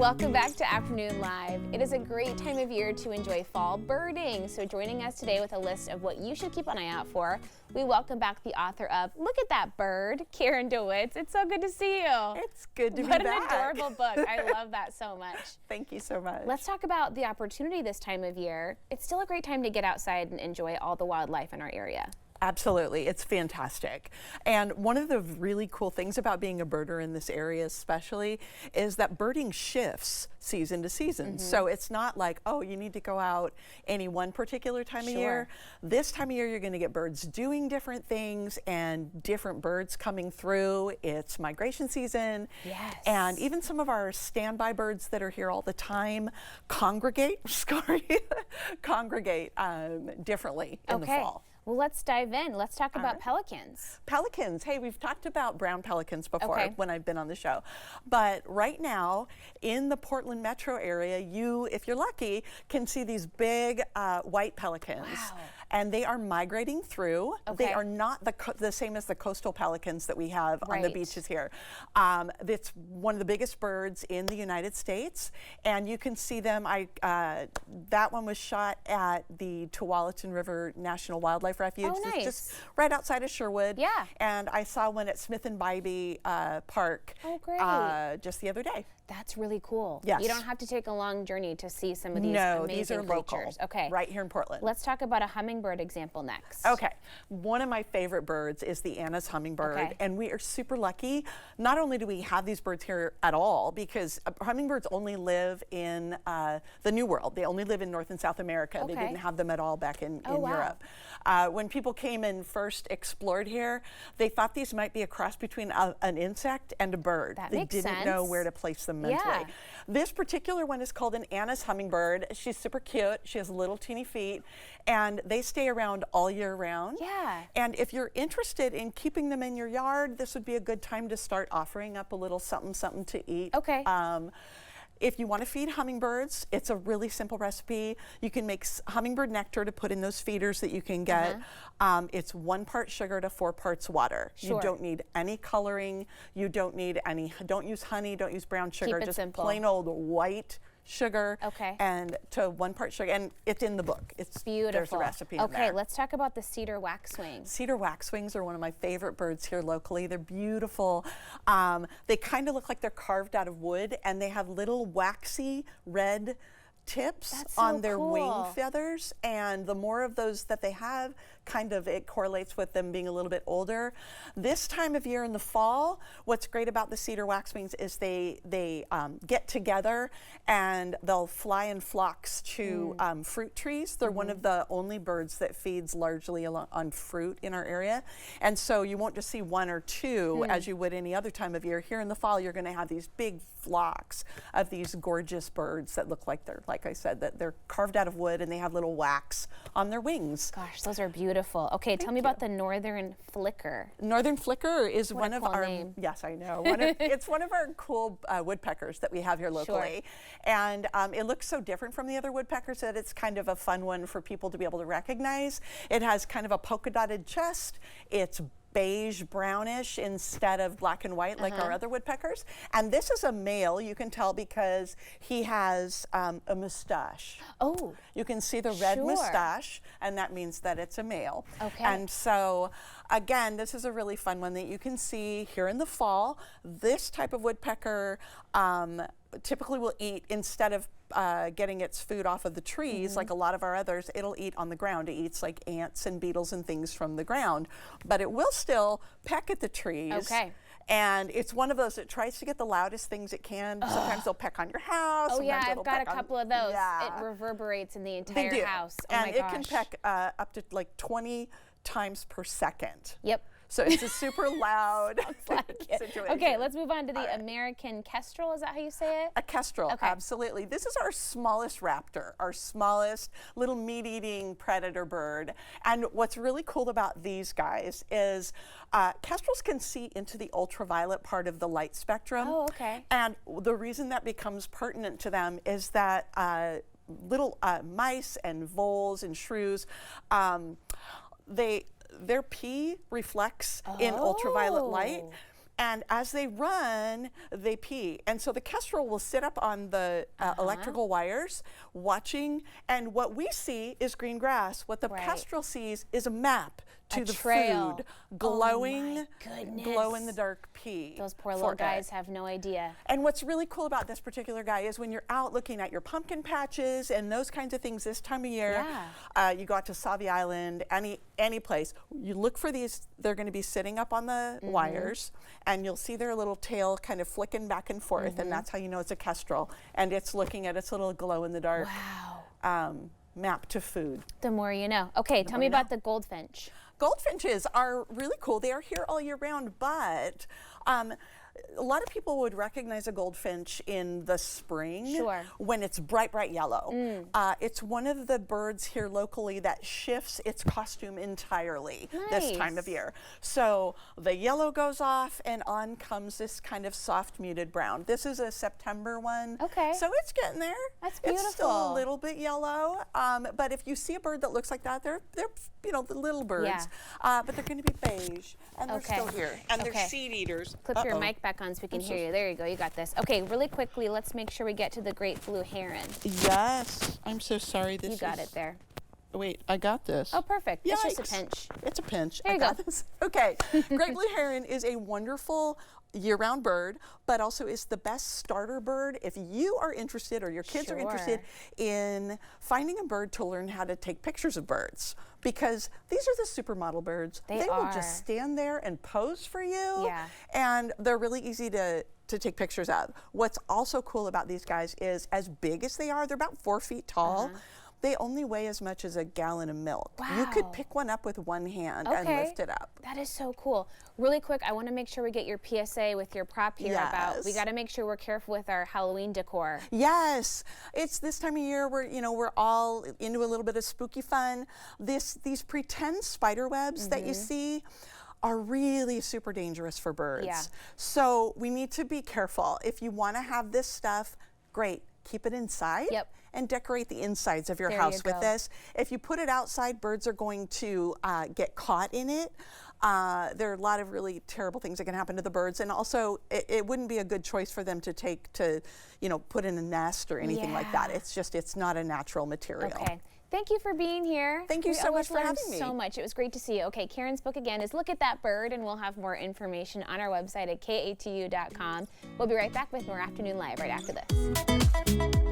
Welcome back to Afternoon Live. It is a great time of year to enjoy fall birding. So joining us today with a list of what you should keep an eye out for, we welcome back the author of Look at That Bird, Karen DeWitz. It's so good to see you. It's good to be back. What an adorable book. I love that so much. Thank you so much. Let's talk about the opportunity this time of year. It's still a great time to get outside and enjoy all the wildlife in our area. Absolutely, it's fantastic. And one of the really cool things about being a birder in this area especially is that birding shifts season to season. So it's not like, oh, you need to go out any one particular time of year. This time of year, you're gonna get birds doing different things and different birds coming through. It's migration season. Yes. And even some of our standby birds that are here all the time congregate, congregate differently in the fall. Well, let's dive in. Let's talk about pelicans. Pelicans. Hey, we've talked about brown pelicans before when I've been on the show. But right now, in the Portland metro area, you, if you're lucky, can see these big white pelicans. Wow. And they are migrating through. They are not the same as the coastal pelicans that we have on the beaches here. It's one of the biggest birds in the United States. And you can see them. That one was shot at the Tualatin River National Wildlife Refuge. Oh, nice. Just right outside of Sherwood. Yeah. And I saw one at Smith and Bybee Park just the other day. That's really cool. Yes. You don't have to take a long journey to see some of these amazing these are creatures. Local, right here in Portland. Let's talk about a hummingbird example next. Okay. One of my favorite birds is the Anna's hummingbird. And we are super lucky. Not only do we have these birds here at all, because hummingbirds only live in the New World. They only live in North and South America. They didn't have them at all back in Europe. When people came and first explored here, they thought these might be a cross between an insect and a bird. They didn't know where to place them mentally. This particular one is called an Anna's hummingbird. She's super cute. She has little teeny feet, and they stay around all year round. And if you're interested in keeping them in your yard, this would be a good time to start offering up a little something to eat. If you want to feed hummingbirds, it's a really simple recipe. You can make hummingbird nectar to put in those feeders that you can get. It's 1 part sugar to 4 parts water. You don't need any coloring. You don't need any, don't use honey, don't use brown sugar. Just simple. Plain old white sugar and to 1 part sugar, and it's in the book. It's beautiful. There's a recipe in there. Let's talk about the cedar waxwing. Cedar waxwings are one of my favorite birds here locally. They're beautiful. They kind of look like they're carved out of wood, and they have little waxy red tips on their wing feathers, and the more of those that they have, kind of it correlates with them being a little bit older. This time of year in the fall, what's great about the cedar waxwings is they get together and they'll fly in flocks to fruit trees. They're one of the only birds that feeds largely on fruit in our area, and so you won't just see 1 or 2 as you would any other time of year. Here in the fall, you're going to have these big flocks of these gorgeous birds that look like they're, like I said, that they're carved out of wood and they have little wax on their wings. Gosh, those are beautiful. Okay, tell me about the northern flicker. Northern flicker is one of our yes, I know. It's one of our cool woodpeckers that we have here locally, and it looks so different from the other woodpeckers that it's kind of a fun one for people to be able to recognize. It has kind of a polka dotted chest. It's beige brownish instead of black and white like our other woodpeckers. And this is a male, you can tell because he has a mustache. Oh. You can see the red mustache, and that means that it's a male. And so again, this is a really fun one that you can see here in the fall. This type of woodpecker typically will eat, instead of getting its food off of the trees like a lot of our others, it'll eat on the ground. It eats like ants and beetles and things from the ground, but it will still peck at the trees. And it's one of those that tries to get the loudest things it can. Sometimes they'll peck on your house. Oh yeah, I've got a couple of those. It reverberates in the entire house. And it can peck up to like 20 times per second. Yep. So it's a super loud situation. Okay, let's move on to the American kestrel. Is that how you say it? A kestrel, absolutely. This is our smallest raptor, our smallest little meat-eating predator bird. And what's really cool about these guys is kestrels can see into the ultraviolet part of the light spectrum. And the reason that becomes pertinent to them is that little mice and voles and shrews, their pee reflects in ultraviolet light, And as they run, they pee. And so the kestrel will sit up on the electrical wires watching, and what we see is green grass. What the kestrel sees is a map to the trail. food, glowing, Oh my goodness. glow-in-the-dark pee. Those poor little guys have no idea. And what's really cool about this particular guy is when you're out looking at your pumpkin patches and those kinds of things this time of year, you go out to Sauvie Island, any place, you look for these, they're going to be sitting up on the wires, and you'll see their little tail kind of flicking back and forth, and that's how you know it's a kestrel. And it's looking at its little glow-in-the-dark map to food. The more you know. Okay, tell me about the goldfinch. Goldfinches are really cool. They are here all year round, but a lot of people would recognize a goldfinch in the spring when it's bright, bright yellow. It's one of the birds here locally that shifts its costume entirely this time of year. So the yellow goes off and on comes this kind of soft muted brown. This is a September one. So it's getting there. That's beautiful. It's still a little bit yellow, but if you see a bird that looks like that, they're you know, the little birds, but they're going to be beige, and they're still here, and they're seed eaters. Clip your mic back on so we can hear you. There you go. You got this. Okay, really quickly, let's make sure we get to the great blue heron. Yes. I'm so sorry. You got it there. Wait, I got this. Oh, perfect. Yikes. It's just a pinch. It's a pinch. There you go. This. Okay. Great blue heron is a wonderful year-round bird, but also is the best starter bird if you are interested, or your kids are interested in finding a bird to learn how to take pictures of birds, because these are the supermodel birds. They will just stand there and pose for you, and they're really easy to take pictures of. What's also cool about these guys is, as big as they are, they're about 4 feet tall. They only weigh as much as a gallon of milk. You could pick one up with one hand and lift it up. That is so cool. Really quick, I want to make sure we get your PSA with your prop here about, we got to make sure we're careful with our Halloween decor. Yes, it's this time of year where, you know, we're all into a little bit of spooky fun. These pretend spider webs that you see are really super dangerous for birds. So we need to be careful. If you want to have this stuff, great. Keep it inside and decorate the insides of your house with this. If you put it outside, birds are going to get caught in it. There are a lot of really terrible things that can happen to the birds, and also it wouldn't be a good choice for them to take to, you know, put in a nest or anything like that. It's just, it's not a natural material. Okay. Thank you for being here. Thank you so much for having me. So much. It was great to see you. Okay, Karen's book again is Look at That Bird, and we'll have more information on our website at katu.com. We'll be right back with more Afternoon Live right after this.